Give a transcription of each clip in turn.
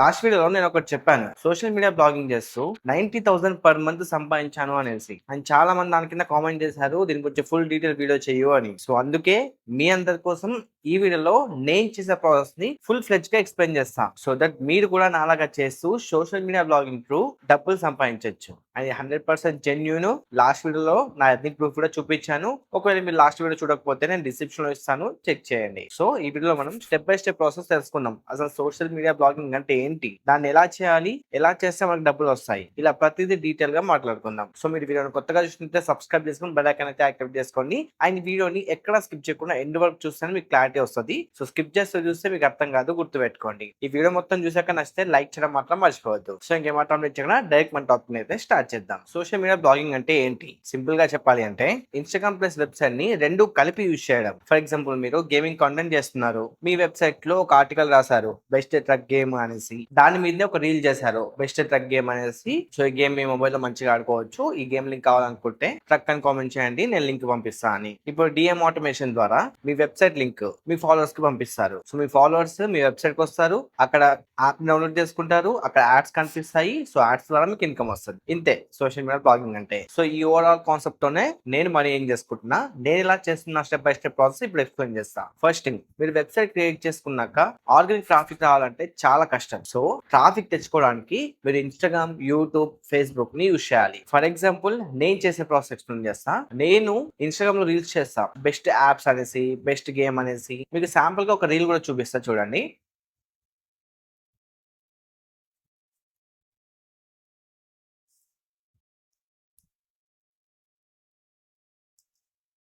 Last వీడియోలో నేను ఒకటి చెప్పాను. సోషల్ మీడియా బ్లాగింగ్ చేస్తూ 90,000 పర్ మంత్ సంపాదించాను అనేసి. అండ్ చాలా మంది దాని కింద కామెంట్ చేశారు. దీని గురించి ఫుల్ డీటెయిల్ వీడియో చెయ్యు అని. సో అందుకే మీ అందరి కోసం ఈ వీడియోలో నేను చేసే ప్రాసెస్ ని ఫుల్ ఫ్లెడ్జ్ గా ఎక్స్ప్లెయిన్ చేస్తా. సో దట్ మీరు కూడా నాలాగా చేస్తూ సోషల్ మీడియా బ్లాగింగ్ త్రూ డబ్బులు సంపాదించవచ్చు. అది 100% జెన్యూన్. లాస్ట్ వీడియోలో నా ఎథనిక్ ప్రూఫ్ కూడా చూపించాను. ఒకవేళ మీరు లాస్ట్ వీడియో చూడకపోతే నేను డిస్క్రిప్షన్ లో ఇస్తాను, చెక్ చేయండి. సో ఈ వీడియోలో మనం స్టెప్ బై స్టెప్ ప్రాసెస్ తెలుసుకుందాం. అసలు సోషల్ మీడియా బ్లాగింగ్ అంటే ఏంటి, దాన్ని ఎలా చేయాలి, ఎలా చేస్తే మనకు డబ్బులు వస్తాయి, ఇలా ప్రతిదీ డీటెయిల్ గా మాట్లాడుకుందాం. సో మీరు వీడియోని కొత్తగా చూస్తుంటే సబ్స్క్రైబ్ చేసుకుని బెల్ ఐకాన్ అయితే యాక్టివేట్ చేసుకోండి. అండ్ వీడియోని ఎక్కడ స్కిప్ చేయకుండా ఎండ్ వరకు చూస్తే మీకు క్లారిటీ వస్తుంది. సో స్కిప్ చేస్తే చూస్తే మీకు అర్థం కాదు, గుర్తు పెట్టుకోండి. ఈ వీడియో మొత్తం చూసాక నచ్చితే లైక్ చేయడం మాత్రం మర్చిపోవద్దు. సో ఇంకేమాత్రం లేకుండా డైరెక్ట్ మన టాపిక్ అయితే స్టార్ట్ చేద్దాం. సోషల్ మీడియా బ్లాగింగ్ అంటే ఏంటి, సింపుల్ గా చెప్పాలి అంటే ఇన్స్టాగ్రామ్ ప్లస్ వెబ్సైట్ ని రెండు కలిపి యూజ్ చేయడం. ఫర్ ఎగ్జాంపుల్ మీరు గేమింగ్ కంటెంట్ చేస్తున్నారు, మీ వెబ్సైట్ లో ఒక ఆర్టికల్ రాశారు బెస్ట్ ట్రక్ గేమ్ అనేసి, దాని మీదనే ఒక రీల్ చేశారు బెస్ట్ ట్రక్ గేమ్ అనేసి. సో ఈ గేమ్ మీ మొబైల్ లో మంచిగా ఆడుకోవచ్చు, ఈ గేమ్ లింక్ కావాలనుకుంటే ట్రక్ అని కామెంట్ చేయండి, నేను లింక్ పంపిస్తా అని. ఇప్పుడు డిఎం ఆటోమేషన్ ద్వారా మీ వెబ్సైట్ లింక్ మీ ఫాలోవర్స్ కి పంపిస్తారు. సో మీ ఫాలోవర్స్ మీ వెబ్సైట్ కి వస్తారు, అక్కడ యాప్ డౌన్లోడ్ చేసుకుంటారు, అక్కడ యాడ్స్ కనిపిస్తాయి. సో యాడ్స్ ద్వారా మీకు ఇన్కమ్ వస్తుంది. ఇంతే సోషల్ మీడియా బ్లాగింగ్ అంటే. సో ఈ ఓవరాల్ కాన్సెప్ట్ తోనే నేను మనీ ఏం చేసుకుంటున్నా, నేను ఇలా చేస్తున్న స్టెప్ బై స్టెప్ ప్రాసెస్ ఇప్పుడు ఎక్స్ప్లెయిన్ చేస్తా. ఫస్ట్ థింగ్, మీరు వెబ్సైట్ క్రియేట్ చేసుకున్నాక ఆర్గానిక్ ట్రాఫిక్ రావాలంటే చాలా కష్టం. సో ట్రాఫిక్ తెచ్చుకోవడానికి మీరు ఇన్స్టాగ్రామ్, యూట్యూబ్, ఫేస్బుక్ ని యూజ్ చేయాలి. ఫర్ ఎగ్జాంపుల్ నేను చేసే ప్రాసెస్ ఎక్స్ప్లెయిన్ చేస్తా. నేను ఇన్స్టాగ్రామ్ లో రీల్స్ చేస్తా బెస్ట్ యాప్స్ అనేసి, బెస్ట్ గేమ్ అనేసి. మీకు శాంపుల్ గా ఒక రీల్ కూడా చూపిస్తా చూడండి.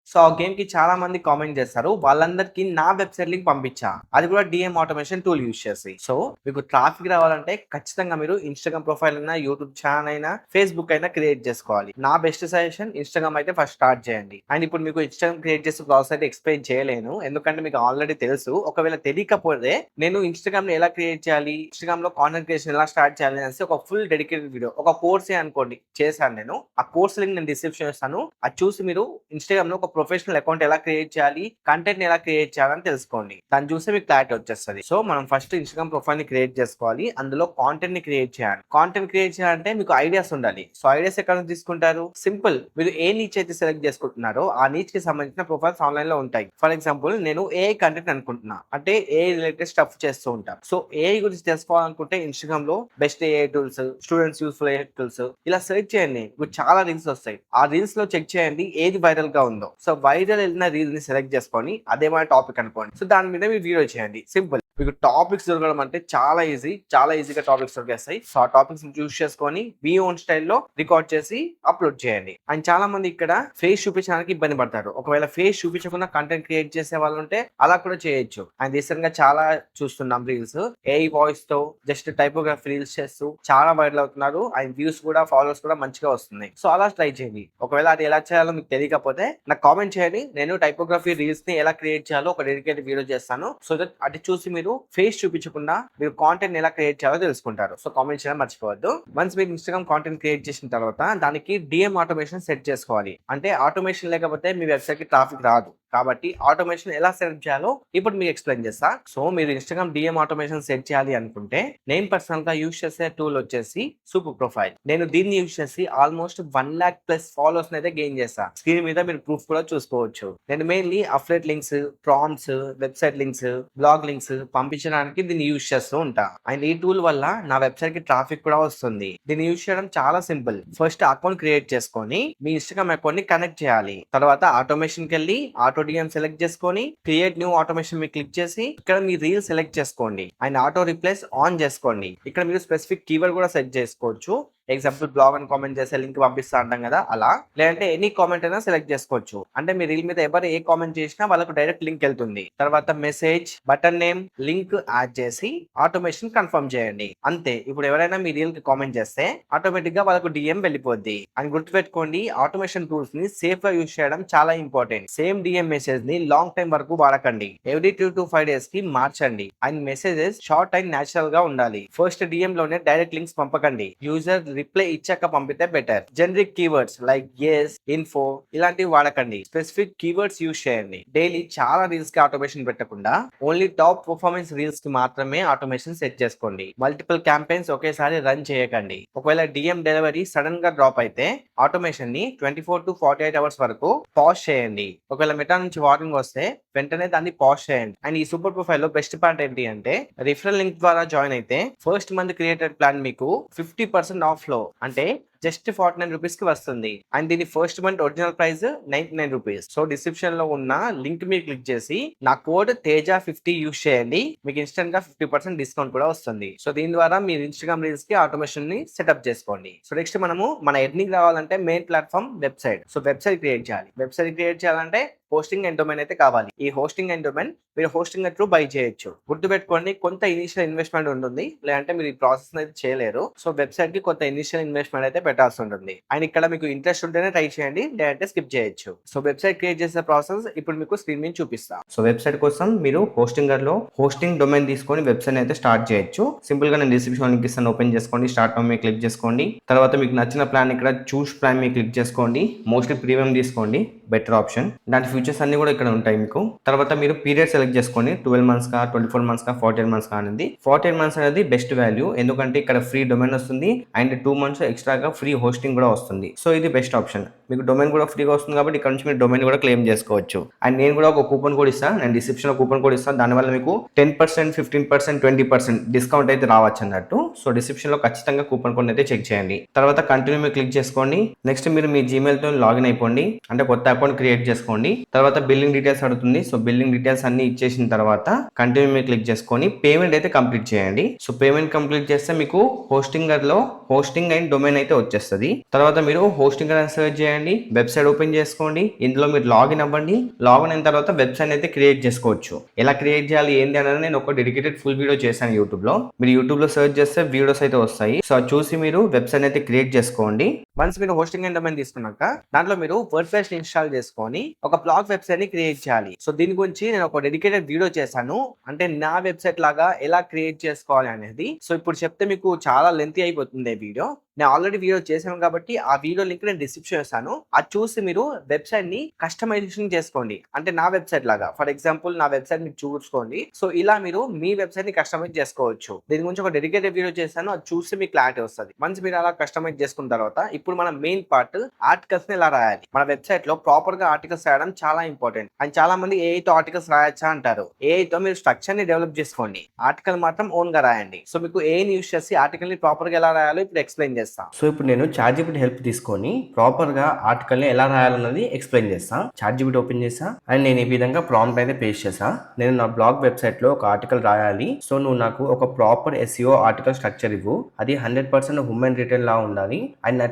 సో ఆ గేమ్ కి చాలా మంది కామెంట్ చేస్తారు, వాళ్ళందరికీ నా వెబ్సైట్ లింక్ పంపించా, అది కూడా డిఎం ఆటోమేషన్ టూల్ యూజ్ చేసి. సో మీకు ట్రాఫిక్ రావాలంటే ఖచ్చితంగా మీరు ఇన్స్టాగ్రామ్ ప్రొఫైల్ అయినా, యూట్యూబ్ ఛానల్ అయినా, ఫేస్బుక్ అయినా క్రియేట్ చేసుకోవాలి. నా బెస్ట్ సజెషన్ ఇన్స్టాగ్రామ్ అయితే ఫస్ట్ స్టార్ట్ చేయండి. అండ్ ఇప్పుడు మీకు ఇన్స్టాగ్రామ్ క్రియేట్ చేసే ప్రాసెస్ అయితే ఎక్స్ప్లెయిన్ చేయలేను, ఎందుకంటే మీకు ఆల్రెడీ తెలుసు. ఒకవేళ తెలియకపోతే నేను ఇన్స్టాగ్రామ్ ని ఎలా క్రియేట్ చేయాలి, ఇన్స్టాగ్రామ్ లో కాంటెంట్ క్రియేషన్ ఎలా స్టార్ట్ చేయాలి అనేసి ఒక ఫుల్ డెడికేటెడ్ వీడియో, ఒక కోర్సే అనుకోండి, చేశాను నేను. ఆ కోర్స్ లింక్ నేను డిస్క్రిప్షన్ ఇస్తాను, అది చూసి మీరు ఇన్స్టాగ్రామ్ లో ఒక ప్రొఫెషనల్ అకౌంట్ ఎలా క్రియేట్ చేయాలి, కంటెంట్ ఎలా క్రియేట్ చేయాలని తెలుసుకోండి. దాన్ని చూస్తే మీకు క్లారిటీ వచ్చేస్తుంది. సో మనం ఫస్ట్ ఇన్స్టాగ్రామ్ ప్రొఫైల్ ని క్రియేట్ చేసుకోవాలి, అందులో కాంటెంట్ ని క్రియేట్ చేయాలి. కాంటెంట్ క్రియేట్ చేయాలంటే మీకు ఐడియాస్ ఉండాలి. సో ఐడియాస్ ఎక్కడ నుంచి తీసుకుంటారు, సింపుల్, మీరు ఏ నీచ్ అయితే సెలెక్ట్ చేసుకుంటున్నారో ఆ నీచ్ కి సంబంధించిన ప్రొఫైల్స్ ఆన్లైన్ లో ఉంటాయి. ఫర్ ఎగ్జాంపుల్ నేను ఏ కంటెంట్ అనుకుంటున్నా, అంటే ఏ రిలేటెడ్ స్టఫ్ చేస్తూ ఉంటా. సో ఏ గురించి తెలుసుకోవాలనుకుంటే ఇన్స్టాగ్రామ్ లో best AI tools, students useful AI tools, ఇలా సెర్చ్ చేయండి. మీకు చాలా రీల్స్ వస్తాయి. ఆ రీల్స్ లో చెక్ చేయండి ఏది వైరల్ గా ఉందో. సో వైరల్ వెళ్ళిన రీల్ ని సెలెక్ట్ చేసుకొని అదే మన టాపిక్ అనుకోండి. సో దాని మీద మీరు వీడియో చేయండి. సింపుల్. మీకు టాపిక్స్ దొరకడం అంటే చాలా ఈజీ, చాలా ఈజీగా టాపిక్స్ దొరికేస్తాయి. సో ఆ టాపిక్స్ చూస్ చేసుకొని మీ ఓన్ స్టైల్లో రికార్డ్ చేసి అప్లోడ్ చేయండి. అండ్ చాలా మంది ఇక్కడ ఫేస్ చూపించడానికి ఇబ్బంది పడతారు. ఒకవేళ ఫేస్ చూపించకుండా కంటెంట్ క్రియేట్ చేసే వాళ్ళు ఉంటే అలా కూడా చేయొచ్చు. అండ్ రీసెంట్ గా చాలా చూస్తున్నాం రీల్స్ ఏఐ వాయిస్ తో జస్ట్ టైపోగ్రఫీ రీల్స్ చేస్తూ చాలా వైరల్ అవుతున్నారు. అండ్ వ్యూస్ కూడా, ఫాలోవర్స్ కూడా మంచిగా వస్తున్నాయి. సో అలా ట్రై చేయండి. ఒకవేళ అది ఎలా చేయాలో మీకు తెలియకపోతే నాకు కామెంట్ చేయండి, నేను టైపోగ్రఫీ రీల్స్ ని ఎలా క్రియేట్ చేయాలో ఒక డెడికేటెడ్ వీడియో చేస్తాను. సో దట్ అది చూసి మీరు ఫేస్ చూపించకుండా మీరు కాంటెంట్ ఎలా క్రియేట్ చేయాలో తెలుసుకుంటారు. సో కామెంట్ చేయడం మర్చిపోవద్దు. వన్స్ మీరు ఇన్స్టాగ్రామ్ కాంటెంట్ క్రియేట్ చేసిన తర్వాత దానికి డిఎం ఆటోమేషన్ సెట్ చేసుకోవాలి. అంటే ఆటోమేషన్ లేకపోతే మీ వెబ్సైట్ కి ట్రాఫిక్ రాదు. కాబట్టి ఆటోమేషన్ ఎలా సెట్ చేయాలో ఇప్పుడు మీకు ఎక్స్ప్లెయిన్ చేస్తా. సో మీరు ఇన్స్టాగ్రామ్ డిఎం ఆటోమేషన్ సెట్ చేయాలి అనుకుంటే నేను పర్సనల్ గా యూజ్ చేసే టూల్ వచ్చేసి సూపర్ ప్రొఫైల్. నేను దీన్ని యూజ్ చేసి ఆల్మోస్ట్ 1 lakh ప్లస్ ఫాలోవర్స్ అయితే గెయిన్ చేస్తా. స్క్రీన్ మీద మీరు ప్రూఫ్ కూడా చూసుకోవచ్చు. నేను mainly affiliate links, prompts, website links, blog links పంపించడానికి దీన్ని యూజ్ చేస్తూ ఉంటా. అండ్ ఈ టూల్ వల్ల నా వెబ్సైట్ కి ట్రాఫిక్ కూడా వస్తుంది. దీన్ని యూజ్ చేయడం చాలా సింపుల్. ఫస్ట్ అకౌంట్ క్రియేట్ చేసుకొని మీ ఇన్స్టాగ్రామ్ అకౌంట్ ని కనెక్ట్ చేయాలి. తర్వాత ఆటోమేషన్ కి వెళ్ళి ఆటో డిఎం సెలెక్ట్ చేసుకొని క్రియేట్ న్యూ ఆటోమేషన్ మీద క్లిక్ చేసి ఇక్కడ మీ రీల్ సెలెక్ట్ చేసుకోండి. అండ్ ఆటో రిప్లేస్ ఆన్ చేసుకోండి. ఇక్కడ మీరు స్పెసిఫిక్ కీవర్డ్ కూడా సెట్ చేసుకోవచ్చు. ఎగ్జాంపుల్ బ్లాగ్ అని కామెంట్ చేస్తే లింక్ పంపిస్తా అంటాం కదా, అలా. లేదంటే ఎనీ కామెంట్ అయినా సెలెక్ట్ చేసుకోవచ్చు. అంటే మీ రీల్ మీద ఎవరు ఏ కామెంట్ చేసినా వాళ్ళకు డైరెక్ట్ లింక్ వెళ్తుంది. తర్వాత message, button name, link add చేసి ఆటోమేషన్ కన్ఫర్మ్ చేయండి. అంతే. ఇప్పుడు ఎవరైనా మీ రీల్ కి కామెంట్ చేస్తే ఆటోమేటిక్ గా వాళ్ళకు డిఎం వెళ్ళిపోద్ది. అని గుర్తుపెట్టుకోండి, ఆటోమేషన్ టూల్స్ ని సేఫ్ గా యూజ్ చేయడం చాలా ఇంపార్టెంట్. సేమ్ డిఎం మెసేజ్ ని లాంగ్ టైం వరకు వాడకండి. ఎవ్రీ 2 to 5 days కి మార్చండి. And messages short and natural గా ఉండాలి. ఫస్ట్ డిఎం లోనే డైరెక్ట్ లింక్స్ పంపకండి. యూజర్ రిప్లై ఇచ్చాక పంపితే better. Generic keywords like yes, info ఇలాంటివి వాడకండి. స్పెసిఫిక్ కీవర్డ్స్ యూజ్ చేయండి. డైలీ చాలా రీల్స్ కి ఆటోమేషన్ పెట్టకుండా ఓన్లీ టాప్ పర్ఫార్మెన్స్ రీల్స్ కి మాత్రమే ఆటోమేషన్ సెట్ చేసుకోండి. మల్టిపుల్ క్యాంపెయిన్స్ ఒకేసారి రన్ చేయకండి. ఒకవేళ డిఎం డెలివరీ సడన్ గా డ్రాప్ అయితే ఆటోమేషన్ ని 24 to 48 అవర్స్ వరకు పాజ్ చేయండి. ఒకవేళ మెటా నుంచి వార్నింగ్ వస్తే వెంటనే దాన్ని పాజ్ చేయండి. అండ్ ఈ సూపర్ ప్రొఫైల్ లో బెస్ట్ పార్ట్ ఏంటి అంటే రిఫరల్ లింక్ ద్వారా జాయిన్ అయితే ఫస్ట్ మంత్ క్రియేటెడ్ ప్లాన్ మీకు 50% ఆఫ్ లో అంటే జస్ట్ 49 రూపీస్ కి వస్తుంది. అండ్ దీని first month original price 99 rupees. So description లో ఉన్న లింక్ మీరు క్లిక్ చేసి నా కోడ్ తేజ50 యూస్ చేయండి. మీకు ఇన్స్టెంట్ గా 50% డిస్కౌంట్ కూడా వస్తుంది. సో దీని ద్వారా మీరు ఇన్స్టాగ్రామ్ రీల్స్ కి ఆటోమేషన్ ని సెటప్ చేసుకోండి. సో నెక్స్ట్ మనము మన ఎర్నింగ్ రావాలంటే main platform website. So website create చేయాలి. వెబ్సైట్ క్రియేట్ చేయాలంటే హోస్టింగ్ అండ్ డొమైన్ అయితే కావాలి. ఈ హోస్టింగ్ అండ్ డొమైన్ మీరు హోస్టింగ్ త్రూ బై చేయొచ్చు. గుర్తుపెట్టుకోండి, కొంత ఇనిషియల్ ఇన్వెస్ట్మెంట్ ఉంటుంది, లేదంటే మీరు ఈ ప్రాసెస్ అయితే చేయలేరు. సో వెబ్సైట్ కి కొంత ఇనిషియల్ ఇన్వెస్ట్మెంట్ అయితే పెట్టాల్సి ఉంటుంది. అండ్ ఇక్కడ మీకు ఇంట్రెస్ట్ ఉంటేనే ట్రై చేయండి, లేదంటే స్కిప్ చేయొచ్చు. సో వెబ్సైట్ క్రియేట్ చేసే ప్రాసెస్ ఇప్పుడు మీకు స్క్రీన్ మీద చూపిస్తా. సో వెబ్సైట్ కోసం మీరు హోస్టింగర్ లో హోస్టింగ్ డొమైన్ తీసుకొని వెబ్సైట్ అయితే స్టార్ట్ చేయొచ్చు. సింపుల్ గా నేను డిస్క్రిప్షన్ లింక్ ఇస్తాను, ఓపెన్ చేసుకోండి. స్టార్ట్ మీద క్లిక్ చేసుకోండి. తర్వాత మీకు నచ్చిన ప్లాన్ ఇక్కడ చూస్ ప్లాన్ మీద క్లిక్ చేసుకోండి. మోస్ట్లీ ప్రీమియం తీసుకోండి, బెటర్ ఆప్షన్. దాని ఫీచర్స్ అన్ని కూడా ఇక్కడ ఉంటాయి మీకు. తర్వాత మీరు పీరియడ్ సెలెక్ట్ చేసుకోండి, 12 మంత్స్ కా, 24 మంత్స్ కా, 48 మంత్స్ కా అనేది. 48 మంత్స్ అనేది బెస్ట్ వాల్యూ, ఎందుకంటే ఇక్కడ ఫ్రీ డొమైన్ వస్తుంది అండ్ 2 మంత్స్ ఎక్స్ట్రాగా ఫ్రీ హోస్టింగ్ కూడా వస్తుంది. సో ఇది బెస్ట్ ఆప్షన్. మీకు డొమైన్ కూడా ఫ్రీగా వస్తుంది కాబట్టి ఇక్కడ నుంచి మీరు డొమైన్ కూడా క్లెయిమ్ చేసుకోవచ్చు. అండ్ నేను కూడా ఒక కూపన్ కోడ్ ఇస్తాను, నేను డిస్క్రిప్షన్ లో కూపన్ కోడ్ ఇస్తాను. దానివల్ల మీకు 10%, 15%, 20% డిస్కౌంట్ అయితే రావచ్చు అన్నట్టు. సో డిస్క్రిప్షన్ లో ఖచ్చితంగా కూపన్ కోడ్ అయితే చెక్ చేయండి. తర్వాత కంటిన్యూ మీద క్లిక్ చేసుకోండి. నెక్స్ట్ మీరు మీ జీమెయిల్ తో లాగిన్ అయిపోండి, అంటే కొత్త అకౌంట్ క్రియేట్ చేసుకోండి. తర్వాత బిల్లింగ్ డీటెయిల్స్ అడుగుతుంది. సో బిల్లింగ్ డీటెయిల్స్ అన్ని ఇచ్చేసిన తర్వాత కంటిన్యూ మీద క్లిక్ చేసుకొని పేమెంట్ అయితే కంప్లీట్ చేయండి. సో పేమెంట్ కంప్లీట్ చేస్తే మీకు హోస్టింగర్ లో హోస్టింగ్ అండ్ డొమైన్ అయితే వచ్చేస్తుంది. తర్వాత మీరు హోస్టింగర్ అని సెర్చ్ చేయండి, వెబ్సైట్ ఓపెన్ చేసుకోండి. ఇందులో మీరు లాగిన్ అవ్వండి. లాగిన్ అయిన తర్వాత వెబ్సైట్ అయితే క్రియేట్ చేసుకోవచ్చు. ఎలా క్రియేట్ చేయాలి ఏంటి అనేది నేను ఒక డెడికేటెడ్ ఫుల్ వీడియో చేశాను యూట్యూబ్ లో. మీరు యూట్యూబ్ లో సెర్చ్ చేస్తే వీడియోస్ అయితే వస్తాయి. సో అది చూసి మీరు వెబ్సైట్ అయితే క్రియేట్ చేసుకోండి. వన్స్ మీరు హోస్టింగ్ అండ్ డొమైన్ తీసుకున్నాక దాంట్లో మీరు వర్డ్ప్రెస్ ఇన్స్టాల్ చేసుకొని ఒక బ్లాగ్ వెబ్సైట్ ని క్రియేట్ చేయాలి. సో దీని గురించి నేను ఒక డెడికేటెడ్ వీడియో చేశాను, అంటే నా వెబ్సైట్ లాగా ఎలా క్రియేట్ చేసుకోవాలి అనేది. సో ఇప్పుడు చెప్తే మీకు చాలా లెంతీ అయిపోతుంది వీడియో. నేను ఆల్రెడీ వీడియో చేశాను కాబట్టి ఆ వీడియో లింక్ నేను డిస్క్రిప్షన్ ఇస్తాను. అది చూసి మీరు వెబ్సైట్ ని కస్టమైజేషన్ చేసుకోండి, అంటే నా వెబ్సైట్ లాగా. ఫర్ ఎగ్జాంపుల్ నా వెబ్సైట్ మీకు చూసుకోండి. సో ఇలా మీరు మీ వెబ్సైట్ ని కస్టమైజ్ చేసుకోవచ్చు. దీని గురించి ఒక డెడికేటెడ్ వీడియో చేశాను, అది చూసి మీకు క్లారిటీ వస్తుంది. మంచి మీరు అలా కస్టమైజ్ చేసుకున్న తర్వాత ఇప్పుడు మన మెయిన్ పార్ట్ ఆర్టికల్స్ ని ఎలా రాయాలి. మన వెబ్సైట్ లో ప్రాపర్ గా ఆర్టికల్స్ రాయడం చాలా ఇంపార్టెంట్. అండ్ చాలా మంది AI తో ఆర్టికల్స్ రాయొచ్చా అంటారు. AI తో మీరు స్ట్రక్చర్ ని డెవలప్ చేసుకోండి, ఆర్టికల్ మాత్రం ఓన్ గా రాయండి. సో మీకు AI ని యూస్ చేసి ఆర్టికల్ ని ప్రాపర్ గా ఎలా రాయాలో ఇప్పుడు ఎక్స్ప్లెయిన్ చేస్తాను. సో ఇప్పుడు నేను ChatGPT హెల్ప్ తీసుకొని ప్రాపర్ గా ఆర్టికల్ ని ఎలా రాయాలన్నది ఎక్స్ప్లెయిన్ చేస్తా. ChatGPT ఓపెన్ చేసా అండ్ నేను ఈ విధంగా ప్రాంప్ట్ అయితే పేస్ట్ చేసా. నేను నా బ్లాగ్ వెబ్సైట్ లో ఒక ఆర్టికల్ రాయాలి. సో నువ్వు నాకు ఒక ప్రాపర్ SEO ఆర్టికల్ స్ట్రక్చర్ ఇవ్వు, అది 100% హ్యూమన్ రిటర్న్ లా ఉండాలి. అండ్ నా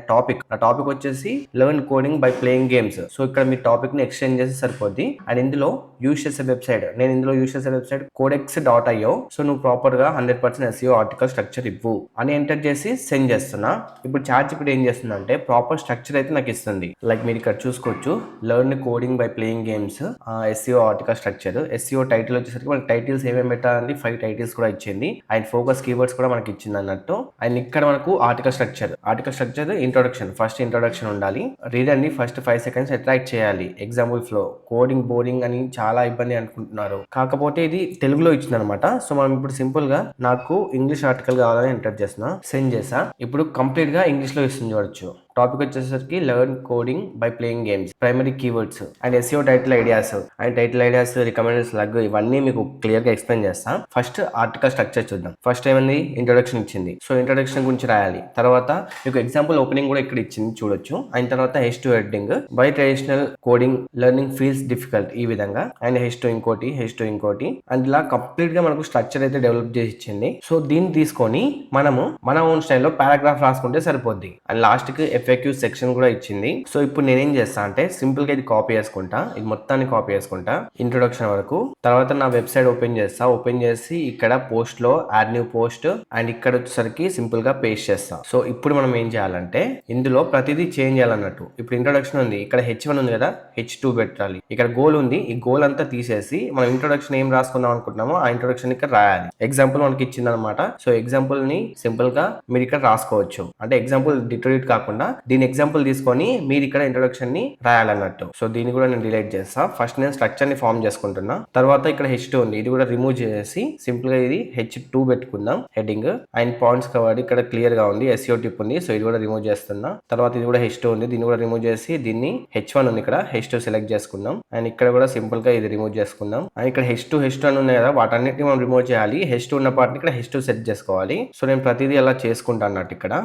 టాపిక్ వచ్చేసి learn coding by playing games. So ఇక్కడ మీ టాపిక్ ని ఎక్స్టెండ్ చేసి సరిపోద్ది. అండ్ ఇందులో యూస్ చేసే వెబ్సైట్, నేను ఇందులో యూస్ చేసే వెబ్సైట్ codex.io. సో నువ్వు ప్రాపర్ గా 100% SEO ఆర్టికల్ స్ట్రక్చర్ ఇవ్వు అని ఎంటర్ చేసి సెండ్ చేస్తున్నా. ఇప్పుడు ChatGPT ఏం చేస్తుంది అంటే ప్రాపర్ స్ట్రక్చర్ అయితే నాకు ఇస్తుంది. లైక్ మీరు ఇక్కడ చూసుకోవచ్చు, learn coding by playing games, SEO article structure. SEO title వచ్చేసరికి మనకి టైటిల్స్ ఏమేమి పెట్టాలని 5 టైటిల్స్ కూడా ఇచ్చింది. అండ్ ఫోకస్ కీవర్డ్స్ కూడా మనకి ఇచ్చింది అన్నట్టు. అండ్ ఇక్కడ మనకు article structure introduction, first introduction ఉండాలి. రీడర్ ని ఫస్ట్ 5 seconds అట్రాక్ట్ చేయాలి. ఎగ్జాంపుల్ ఫ్లో, కోడింగ్ బోరింగ్ అని చాలా ఇబ్బంది అనుకుంటున్నారు, కాకపోతే ఇది తెలుగులో ఇచ్చింది అనమాట. సో మనం ఇప్పుడు సింపుల్ గా నాకు ఇంగ్లీష్ ఆర్టికల్ కావాలని ఎంటర్ చేస్తున్నా, సెండ్ చేసా. ఇప్పుడు కంప్లీట్ గా ఇంగ్లీష్ లో ఇస్తుంది చూడొచ్చు. టాపిక్ వచ్చేసరికి learn coding by playing games, primary keywords and SEO title ideas, recommendations లగ్ ఇవన్నీ మీకు క్లియర్ గా ఎక్స్ప్లెయిన్ చేస్తాం. ఫస్ట్ ఆర్టికల్ స్ట్రక్చర్ చూద్దాం. ఫస్ట్ ఏమైంది, ఇంట్రొడక్షన్ ఇచ్చింది. సో ఇంట్రొడక్షన్ గురించి రాయాలి. తర్వాత మీకు ఎగ్జాంపుల్ ఓపెనింగ్ కూడా ఇక్కడ ఇచ్చింది చూడొచ్చు. అండ్ తర్వాత H2 heading, by traditional coding learning feels difficult, ఈ విధంగా. అండ్ H2 ఇంకోటి అండ్ ఇలా కంప్లీట్ గా మనకు స్ట్రక్చర్ అయితే డెవలప్ చేసి ఇచ్చింది. సో దీన్ని తీసుకొని మనము మన ఓన్ స్టైల్లో పారాగ్రాఫ్ రాసుకుంటే సరిపోద్ది. అండ్ లాస్ట్ కి FAQ సెక్షన్ కూడా ఇచ్చింది. సో ఇప్పుడు నేనేం చేస్తా అంటే సింపుల్ గా ఇది కాపీ చేసుకుంటా, ఇది మొత్తాన్ని కాపీ చేసుకుంటా ఇంట్రొడక్షన్ వరకు. తర్వాత నా వెబ్సైట్ ఓపెన్ చేస్తా, ఓపెన్ చేసి ఇక్కడ పోస్ట్ లో యాడ్ న్యూ పోస్ట్ అండ్ ఇక్కడ వచ్చేసరికి సింపుల్ గా పేస్ట్ చేస్తా. సో ఇప్పుడు మనం ఏం చేయాలంటే ఇందులో ప్రతిదీ చేంజ్ చేయాలన్నట్టు. ఇప్పుడు ఇంట్రొడక్షన్ ఉంది, ఇక్కడ H1 ఉంది కదా, H2 పెట్టాలి. ఇక్కడ గోల్ ఉంది, ఈ గోల్ అంతా తీసేసి మనం ఇంట్రొడక్షన్ ఏం రాసుకుందాం అనుకుంటున్నామో ఆ ఇంట్రొడక్షన్ ఇక్కడ రాయాలి. ఎగ్జాంపుల్ మనకి ఇచ్చింది అనమాట. సో ఎగ్జాంపుల్ ని సింపుల్ గా మీరు ఇక్కడ రాసుకోవచ్చు. అంటే ఎగ్జాంపుల్ డిటోరిట్ కాకుండా దీని ఎగ్జాంపుల్ తీసుకొని మీరు ఇక్కడ ఇంట్రొడక్షన్ ని రాయాలన్నట్టు. సో దీన్ని కూడా నేను డిలీట్ చేస్తా. ఫస్ట్ నేను స్ట్రక్చర్ ని ఫామ్ చేసుకుంటున్నా. తర్వాత ఇక్కడ H2 ఉంది, ఇది కూడా రిమూవ్ చేసి సింపుల్ గా ఇది H2 పెట్టుకుందాం హెడ్డింగ్. అండ్ పాయింట్స్ కవర్డ్ ఇక్కడ క్లియర్ గా ఉంది, SEO టిప్ ఉంది, సో ఇది కూడా రిమూవ్ చేస్తున్నా. తర్వాత ఇది కూడా H2 ఉంది, దీన్ని కూడా రిమూవ్ చేసి దీన్ని H1 ఉంది, ఇక్కడ H2 సెలెక్ట్ చేసుకుందాం. అండ్ ఇక్కడ కూడా సింపుల్ గా ఇది రిమూవ్ చేసుకుందాం. అండ్ ఇక్కడ H2 అని ఉంది కదా, వాటన్నిటిని మనం రిమూవ్ చేయాలి. H2 ఉన్న పార్ట్ని ఇక్కడ H2 సెట్ చేసుకోవాలి. సో నేను ప్రతిదీ అలా చేసుకుంటా అన్నట్టు ఇక్కడ.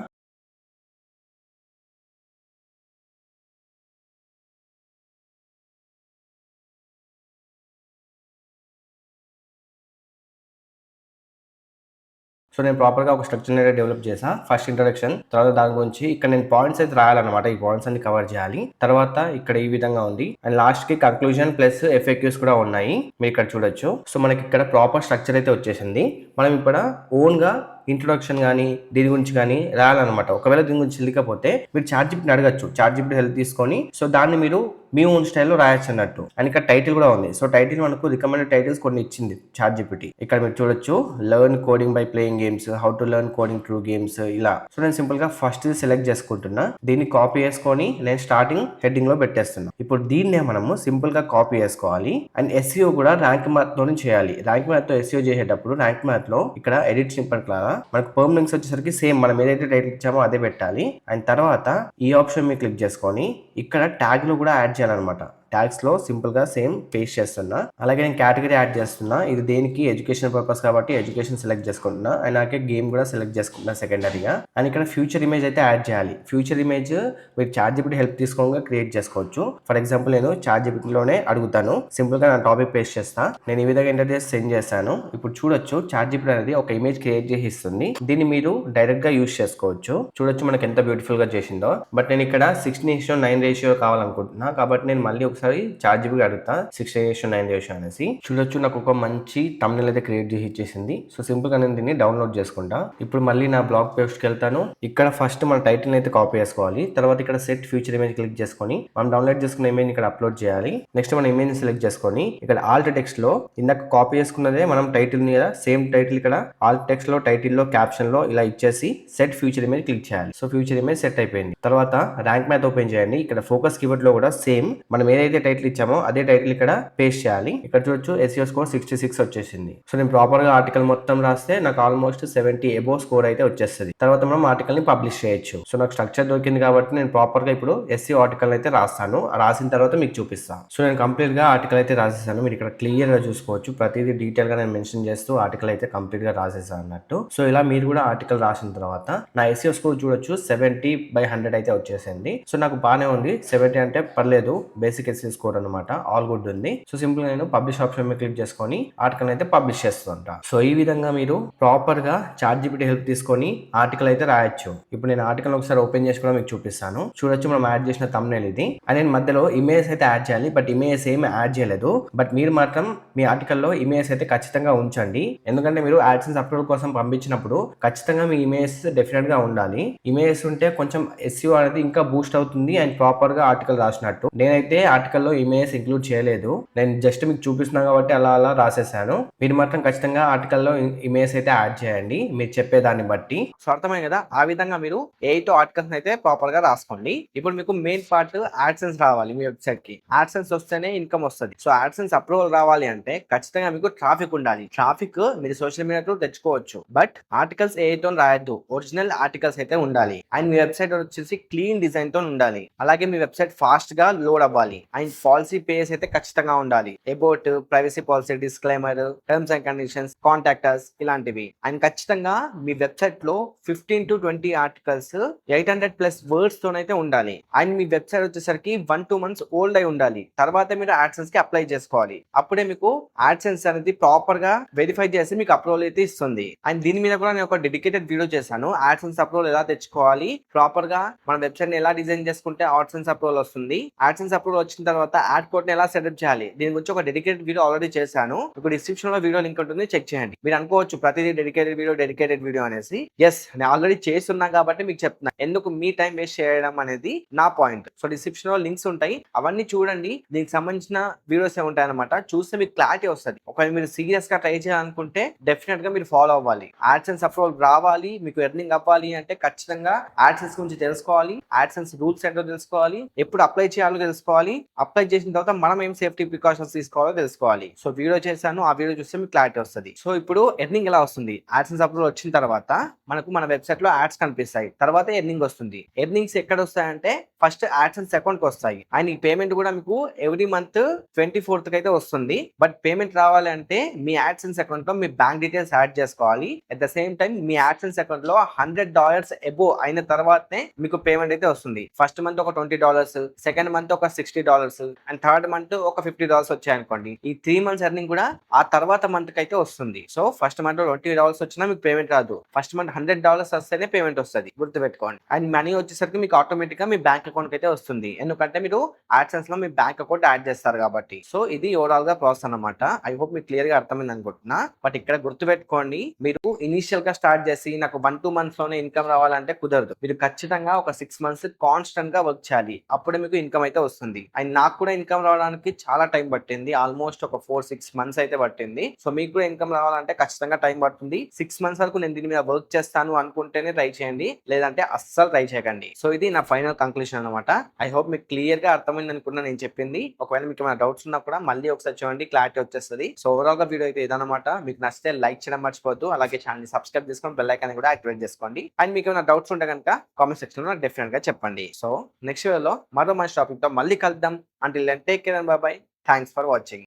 సో నేను ప్రాపర్గా ఒక స్ట్రక్చర్ అయితే డెవలప్ చేసా. ఫస్ట్ ఇంట్రొడక్షన్, తర్వాత దాని గురించి ఇక్కడ నేను పాయింట్స్ అయితే రాయాలన్నమాట. ఈ పాయింట్స్ అన్ని కవర్ చేయాలి. తర్వాత ఇక్కడ ఈ విధంగా ఉంది. అండ్ లాస్ట్ కి కంక్లూజన్ ప్లస్ FAQs కూడా ఉన్నాయి, మీరు ఇక్కడ చూడొచ్చు. సో మనకి ఇక్కడ ప్రాపర్ స్ట్రక్చర్ అయితే వచ్చేసింది. మనం ఇక్కడ ఓన్ గా ఇంట్రొడక్షన్ కానీ దీని గురించి కానీ రాయాలన్నమాట. ఒకవేళ దీని గురించి తెలియకపోతే మీరు ChatGPT అడగచ్చు, ChatGPT హెల్ప్ తీసుకొని. సో దాన్ని మీరు మీ ఓన్ స్టైల్లో రాయొచ్చు అన్నట్టు. అండ్ ఇక్కడ టైటిల్ కూడా ఉంది. సో టైటిల్ మనకు రికమెండెడ్ టైటిల్స్ కొన్ని ఇచ్చింది ChatGPT. ఇక్కడ మీరు చూడొచ్చు, learn coding by playing games, how to learn coding through games, ఇలా. సో నేను సింపుల్ గా ఫస్ట్ సెలెక్ట్ చేసుకుంటున్నా, దీన్ని కాపీ చేసుకొని నేను స్టార్టింగ్ హెడ్డింగ్ లో పెట్టేస్తున్నా. ఇప్పుడు దీన్నే మనము సింపుల్ గా కాపీ చేసుకోవాలి. అండ్ SEO కూడా ర్యాంక్ మ్యాథ్ తోనే చేయాలి. ర్యాంక్ మ్యాథ్ తో SEO చేసేటప్పుడు ర్యాంక్ మ్యాథ్ లో ఇక్కడ ఎడిట్ సింపుల్ లాగా మనకు పర్మ్ లింక్స్ వచ్చేసరికి సేమ్ మనం ఏదైతే టైటిల్ ఇచ్చామో అదే పెట్టాలి. అండ్ తర్వాత ఈ ఆప్షన్ మీద క్లిక్ చేసుకొని ఇక్కడ ట్యాగ్ లో కూడా యాడ్ చేయాలన్నమాట. ట్యాగ్స్ లో సింపుల్ గా సేమ్ పేస్ట్ చేస్తున్నా. అలాగే నేను కేటగిరీ యాడ్ చేస్తున్నా. ఇది దేనికి, ఎడ్యుకేషన్ పర్పస్ కాబట్టి ఎడ్యుకేషన్ సెలెక్ట్ చేసుకుంటున్నా. అండ్ అలాగే గేమ్ కూడా సెలెక్ట్ చేసుకుంటున్నా సెకండరీగా. అండ్ ఇక్కడ ఫ్యూచర్ ఇమేజ్ అయితే యాడ్ చేయాలి. ఫ్యూచర్ ఇమేజ్ మీరు ChatGPT హెల్ప్ తీసుకోగా క్రియేట్ చేసుకోవచ్చు. ఫర్ ఎగ్జాంపుల్ నేను ChatGPT లోనే అడుగుతాను, సింపుల్ గా నా టాపిక్ పేస్ట్ చేస్తా. నేను ఈ విధంగా ఎంటర్ చేసి సెండ్ చేస్తాను. ఇప్పుడు చూడొచ్చు, ChatGPT అనేది ఒక ఇమేజ్ క్రియేట్ చేసి ఇస్తుంది. దీన్ని మీరు డైరెక్ట్ గా యూస్ చేసుకోవచ్చు. చూడొచ్చు మనకి ఎంత బ్యూటిఫుల్ గా చేసిందో. బట్ నేను ఇక్కడ 16:9 రేషియో కావాలనుకుంటున్నా, కాబట్టి నేను మళ్ళీ ఒకసారి ChatGPT అడుగుతా 16:9 రేషియో అనేసి. చూడొచ్చు నాకు ఒక మంచి థంబ్నెయిల్ అయితే క్రియేట్ చేసి ఇచ్చేసింది. సో సింపుల్ గా నేను దీన్ని డౌన్లోడ్ చేసుకుంటా. ఇప్పుడు మళ్ళీ నా బ్లాగ్ పోస్ట్ కి వెళ్తాను. ఇక్కడ ఫస్ట్ మన టైటిల్ అయితే కాపీ చేసుకోవాలి. తర్వాత ఇక్కడ సెట్ ఫ్యూచర్ ఇమేజ్ క్లిక్ చేసుకొని మనం డౌన్లోడ్ చేసుకున్న ఇమేజ్ ఇక్కడ అప్లోడ్ చేయాలి. నెక్స్ట్ మన ఇమేజ్ సెలెక్ట్ చేసుకొని ఇక్కడ ఆల్ట్ టెక్స్ట్ లో ఇందాక కాపీ చేసుకున్నదే మనం టైటిల్ ని కదా, సేమ్ టైటిల్ ఇక్కడ ఆల్ట్ టెక్స్ట్ లో, టైటిల్ లో, క్యాప్షన్ లో ఇలా ఇచ్చేసి సెట్ ఫ్యూచర్ ఇమేజ్ క్లిక్ చేయాలి. సో ఫ్యూచర్ ఇమేజ్ సెట్ అయిపోయింది. తర్వాత ర్యాంక్ మ్యాథ్ ఓపెన్ చేయండి. ఇక్కడ ఫోకస్ కీవర్డ్ లో కూడా సేమ్ మనం ఏదైతే టైటిల్ ఇచ్చామో అదే టైటిల్ ఇక్కడ పేస్ట్ చేయాలి. ఇక్కడ చూడొచ్చు SEO స్కోర్ 66 వచ్చేసింది. సో నేను ప్రాపర్ గా ఆర్టికల్ మొత్తం రాస్తే నాకు ఆల్మోస్ట్ 70 అబోవ్ స్కోర్ అయితే వచ్చేస్తుంది. తర్వాత మనం ఆర్టికల్ ని పబ్లిష్ చేయొచ్చు. సో నాకు స్ట్రక్చర్ దొరికింది కాబట్టి నేను ప్రాపర్ గా ఇప్పుడు SEO ఆర్టికల్ అయితే రాస్తాను. రాసిన తర్వాత మీకు చూపిస్తాను. సో నేను కంప్లీట్ గా ఆర్టికల్ అయితే రాసేసాను. మీరు ఇక్కడ క్లియర్ గా చూసుకోవచ్చు, ప్రతిదీ డీటెయిల్ గా నేను మెన్షన్ చేస్తూ ఆర్టికల్ అయితే కంప్లీట్ గా రాసేసాను అన్నట్టు. సో ఇలా మీరు కూడా ఆర్టికల్ రాసిన తర్వాత నా SEO స్కోర్ చూడొచ్చు 70/100 అయితే వచ్చేసింది. సో నాకు బాగానే ఉంది. 70 అంటే పర్లేదు, బేసిక్ SEO స్కోర్ అనమాట, ఆల్ గుడ్ ఉంది. సో సింపుల్ గా నేను పబ్లిష్ ఆప్షన్ మీద క్లిక్ చేసుకొని ఆర్టికల్ అయితే పబ్లిష్ చేస్తుంటా. సో ఈ విధంగా మీరు ప్రాపర్ గా ChatGPT హెల్ప్ తీసుకొని ఆర్టికల్ అయితే రాయొచ్చు. ఇప్పుడు నేను ఆర్టికల్ ఒకసారి ఓపెన్ చేసి కూడా మీకు చూపిస్తాను. చూడొచ్చు మనం యాడ్ చేసిన థంబ్నెయిల్ ఇది. అండ్ నేను మధ్యలో ఇమేజ్ అయితే యాడ్ చేయాలి, బట్ ఇమేజ్ ఏమి యాడ్ చేయలేదు. బట్ మీరు మాత్రం మీ ఆర్టికల్లో ఇమేజ్ అయితే ఖచ్చితంగా ఉంచండి. ఎందుకంటే మీరు యాడ్సెన్స్ అప్లోడ్ కోసం పంపించినప్పుడు ఖచ్చితంగా మీ ఇమేజ్ డెఫినెట్ గా ఉండాలి. ఇమేజ్ ఉంటే కొంచెం SEO అనేది ఇంకా బూస్ట్ అవుతుంది అండ్ ప్రాపర్ గా ఆర్టికల్ రాసినట్టు. నేనైతే ఆర్టికల్లో ఇమేజ్ ఇంక్లూడ్ చేయలేదు, నేను జస్ట్ మీకు చూపిస్తున్నా కాబట్టి అలా అలా రాసేసాను. మీరు మాత్రం ఖచ్చితంగా ఆర్టికల్లో ఇమేజ్ అయితే యాడ్ చేయండి మీరు చెప్పేదాన్ని బట్టి. సో అర్థమైంది కదా, ఆ విధంగా మీరు 8 ఆర్టికల్స్ అయితే ప్రాపర్ గా రాసుకోండి. ఇప్పుడు మీకు మెయిన్ పార్ట్ యాడ్సెన్స్ రావాలి మీ వెబ్సైట్ కి. యాడ్సెన్స్ వస్తేనే ఇన్కమ్ వస్తుంది. సో యాడ్సెన్స్ అప్రూవల్ రావాలి అంటే ఖచ్చితంగా మీకు ట్రాఫిక్ ఉండాలి. ట్రాఫిక్ మీరు సోషల్ మీడియా తో తెచ్చుకోవచ్చు, బట్ ఆర్టికల్స్ ఏతో రాయొద్దు, ఒరిజినల్ ఆర్టికల్స్ అయితే ఉండాలి. అండ్ మీ వెబ్సైట్ వచ్చేసి క్లీన్ డిజైన్ తో ఉండాలి. అలాగే మీ వెబ్సైట్ ఫాస్ట్ గా లోడ్ అవ్వాలి. అండ్ పాలసీ పేజ్ అయితే ఖచ్చితంగా ఉండాలి. About, privacy policy, disclaimer, terms and conditions, contractors ఇలాంటివి. అండ్ ఖచ్చితంగా మీ వెబ్సైట్ లో 15 to 20 ఆర్టికల్స్ 800+ వర్డ్స్ తోనైతే ఉండాలి. అండ్ మీ వెబ్సైట్ వచ్చేసరికి 1-2 months ఓల్డ్ అయి ఉండాలి. తర్వాత మీరు యాడ్సెన్స్ కి అప్లై చేసుకోవాలి. అప్పుడే మీకు యాడ్సెన్స్ అనేది ప్రాపర్ గా వెరిఫై చేసి మీకు అప్రూవల్ అయితే ఇస్తుంది. అండ్ దీని మీద కూడా నేను ఒక డెడికేటెడ్ వీడియో చేశాను. యాడ్సెన్స్ అప్రూవల్ ఎలా తెచ్చుకోవాలి, ప్రాపర్ గా మన వెబ్సైట్ ని ఎలా డిజైన్ చేసుకుంటే యాడ్సెన్స్ అప్రూవల్ వస్తుంది, యాడ్సెన్స్ అప్రూవల్ వచ్చిన తర్వాత యాడ్ కోడ్ ని ఎలా సెటప్ చేయాలి, దీని గురించి ఒక డెడికేటెడ్ వీడియో ఆల్రెడీ చేశాను. మీకు డిస్క్రిప్షన్ లో వీడియో లింక్ ఉంటుంది, చెక్ చేయండి. మీరు అనుకోవచ్చు ప్రతిదీ డెడికేటెడ్ వీడియో అనేసి. ఎస్, నేను ఆల్రెడీ చేస్తున్నా కాబట్టి మీకు చెప్తున్నా, ఎందుకు మీ టైం వేస్ట్ చేయడం అనేది నా పాయింట్. సో డిస్క్రిప్షన్ లో లింక్స్ ఉంటాయి, అవన్నీ చూడండి. దీనికి సంబంధించిన వీడియోస్ ఉంటాయి అనమాట. చూస్తే మీకు క్లారిటీ వస్తుంది. ఒకవేళ మీరు సీరియస్ గా ట్రై చేయాలనుకుంటే డెఫినెట్ గా మీరు ఫాలో అవ్వాలి. యాడ్సెన్స్ అప్రూవల్ రావాలి, మీకు ఎర్నింగ్ అవ్వాలి అంటే ఖచ్చితంగా యాడ్సెన్స్ గురించి తెలుసుకోవాలి, యాడ్సెన్స్ రూల్స్ ఏంటో తెలుసుకోవాలి, ఎప్పుడు అప్లై చేయాలో తెలుసుకోవాలి, అప్లై చేసిన తర్వాత మనం ఏం సేఫ్టీ ప్రికాషన్స్ తీసుకోవాలో తెలుసుకోవాలి. సో వీడియో చేశాను, ఆ వీడియో చూస్తే మీకు క్లారిటీ వస్తుంది. సో ఇప్పుడు ఎర్నింగ్ ఎలా వస్తుంది, యాడ్సెన్స్ అప్రూవల్ వచ్చిన తర్వాత మనకు మన వెబ్సైట్ లో యాడ్స్ కనిపిస్తాయి, తర్వాత ఎర్నింగ్ వస్తుంది. ఎర్నింగ్స్ ఎక్కడ వస్తాయంటే ఫస్ట్ యాడ్సెన్స్ అకౌంట్ కి వస్తాయి. అండ్ ఈ పేమెంట్ కూడా మీకు ఎవ్రీ మంత్ 24th అయితే వస్తుంది. బట్ పేమెంట్ రావాలి అంటే మీ యాడ్సెన్స్ అకౌంట్ లో మీ బ్యాంక్ డీటెయిల్స్ యాడ్ చేసుకోవాలి. At the same time me AdSense account లో $100 అబోవ్ అయిన తర్వాతనే మీకు పేమెంట్ అయితే వస్తుంది. ఫస్ట్ మంత్ ఒక $20, సెకండ్ మంత్ ఒక $60, అండ్ థర్డ్ మంత్ ఒక $50 వచ్చాయి అనుకోండి. ఈ 3 months ఎర్నింగ్ కూడా ఆ తర్వాత మంత్ కి అయితే వస్తుంది. సో ఫస్ట్ మంత్ $20 వచ్చినా మీకు పేమెంట్ రాదు, ఫస్ట్ మంత్ $100 వస్తేనే పేమెంట్ వస్తుంది, గుర్తుపెట్టుకోండి. అండ్ మనీ వచ్చేసరికి మీకు ఆటోమేటిక్ గా మీ బ్యాంక్ అకౌంట్ అయితే వస్తుంది, ఎందుకంటే మీరు యాడ్సెన్స్ లో మీ బ్యాంక్ అకౌంట్ యాడ్ చేస్తారు కాబట్టి. సో ఇది ఓవరాల్ గా ప్రాసెస్ అన్నమాట. ఐ హోప్ మీకు క్లియర్ గా అర్థమైంది అనుకుంటున్నా. బట్ ఇక్కడ గుర్తుపెట్టుకోండి, మీరు ఇనిషియల్ గా స్టార్ట్ చేసి నాకు 1-2 months లోనే ఇన్కమ్ రావాలంటే కుదరదు. మీరు ఖచ్చితంగా ఒక 6 months కాన్స్టెంట్ గా వర్క్ చేయాలి, అప్పుడే మీకు ఇన్కమ్ అయితే వస్తుంది. అండ్ నాకు కూడా ఇన్కమ్ రావడానికి చాలా టైం పట్టింది, ఆల్మోస్ట్ ఒక 4-6 months అయితే పట్టింది. సో మీకు కూడా ఇన్కమ్ రావాలంటే ఖచ్చితంగా టైం పడుతుంది. 6 months వరకు నేను దీని మీద వర్క్ చేస్తాను అనుకుంటేనే ట్రై చేయండి, లేదంటే అస్సలు ట్రై చేయకండి. సో ఇది నా ఫైనల్ కంక్లూషన్ అనమాట. ఐ హోప్ మీకు క్లియర్ గా అర్థమైంది అనుకున్నా నేను చెప్పింది. ఒకవేళ మీకు ఏమైనా డౌట్స్ ఉన్నా కూడా మళ్ళీ ఒకసారి చూడండి, క్లారిటీ వచ్చేస్తుంది. సో ఓవరాల్ గా వీడియో అయితే ఇదనమాట. మీకు నచ్చితే లైక్ చేయడం మర్చిపోద్దు, అలాగే ఛానల్ సబ్స్క్రైబ్ చేసుకొని బెల్ ఐకాన్ కూడా యాక్టివేట్ చేసుకోండి. అండ్ మీకు ఏమైనా డౌట్స్ ఉంటే కనుక కామెంట్ సెక్షన్ లో డెఫినెట్ గా చెప్పండి. సో నెక్స్ట్ వీడియోలో మరో మంచి టాపిక్ తో మళ్ళీ కలుద్దాం. Until then take care and bye bye. Thanks for watching.